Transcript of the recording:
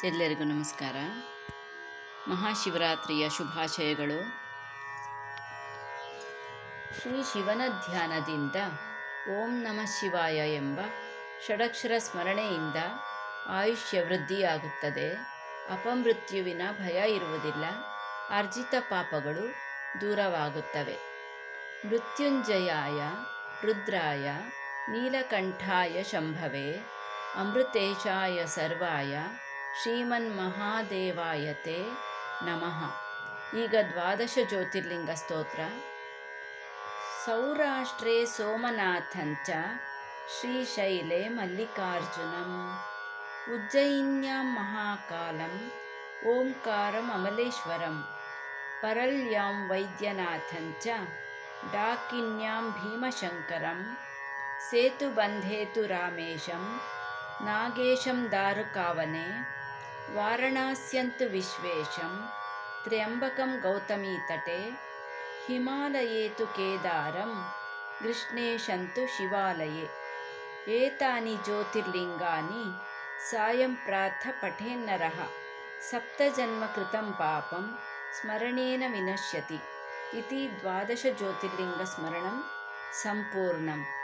ಎಲ್ಲರಿಗೂ ನಮಸ್ಕಾರ. ಮಹಾಶಿವರಾತ್ರಿಯ ಶುಭಾಶಯಗಳು. ಶ್ರೀ ಶಿವನ ಧ್ಯಾನದಿಂದ ಓಂ ನಮಃ ಶಿವಾಯ ಎಂಬ ಷಡಕ್ಷರ ಸ್ಮರಣೆಯಿಂದ ಆಯುಷ್ಯ ವೃದ್ಧಿಯಾಗುತ್ತದೆ. ಅಪಮೃತ್ಯುವಿನ ಭಯ ಇರುವುದಿಲ್ಲ. ಅರ್ಜಿತ ಪಾಪಗಳು ದೂರವಾಗುತ್ತವೆ. ಮೃತ್ಯುಂಜಯಾಯ ರುದ್ರಾಯ ನೀಲಕಂಠಾಯ ಶಂಭವೇ ಅಮೃತೇಶಾಯ ಸರ್ವಾಯ ಶ್ರೀಮನ್ಮಹಾದೇವಾಯತೆ ನಮಃ. ಈಗ ದ್ವಾದಶ ಜ್ಯೋತಿರ್ಲಿಂಗ ಸ್ತೋತ್ರ. ಸೌರಾಷ್ಟ್ರೇ ಸೋಮನಾಥಂಚ ಶ್ರೀಶೈಲೆ ಮಲ್ಲಿಕಾರ್ಜುನಂ ಉಜ್ಜಯಿನ್ಯಾಂ ಮಹಾಕಾಲಂ ಓಂಕಾರಂ ಅಮಲೇಶ್ವರಂ ಪರಲ್ಯಾಂ ವೈದ್ಯನಾಥಂಚ ಡಾಕಿನ್ಯಾಂ ಭೀಮಶಂಕರಂ ಸೇತುಬಂಧೇತು ರಾಮೇಶಂ ನಾಗೇಶಂ ದಾರುಕಾವನೆ ವಾರಣಾಸ್ಯಂತು ವಿಶ್ವೇಶಂ ತ್ರ್ಯಂಬಕಂ ಗೌತಮೀತಟೆ ಹಿಮಾಲಯೇತು ಕೇದಾರಂ ಕೃಷ್ಣೇಶಂತು ಶಿವಾಲಯೇ. ಏತಾನಿ ಜ್ಯೋತಿರ್ಲಿಂಗಾನಿ ಸಾಯಂ ಪ್ರಾತಃ ಪಠೇನ್ನರಃ ಸಪ್ತಜನ್ಮ ಕೃತಂ ಪಾಪಂ ಸ್ಮರಣೇನ ವಿನಶ್ಯತಿ ಇತಿ ದ್ವಾದಶ ಜ್ಯೋತಿರ್ಲಿಂಗ ಸ್ಮರಣಂ ಸಂಪೂರ್ಣಂ.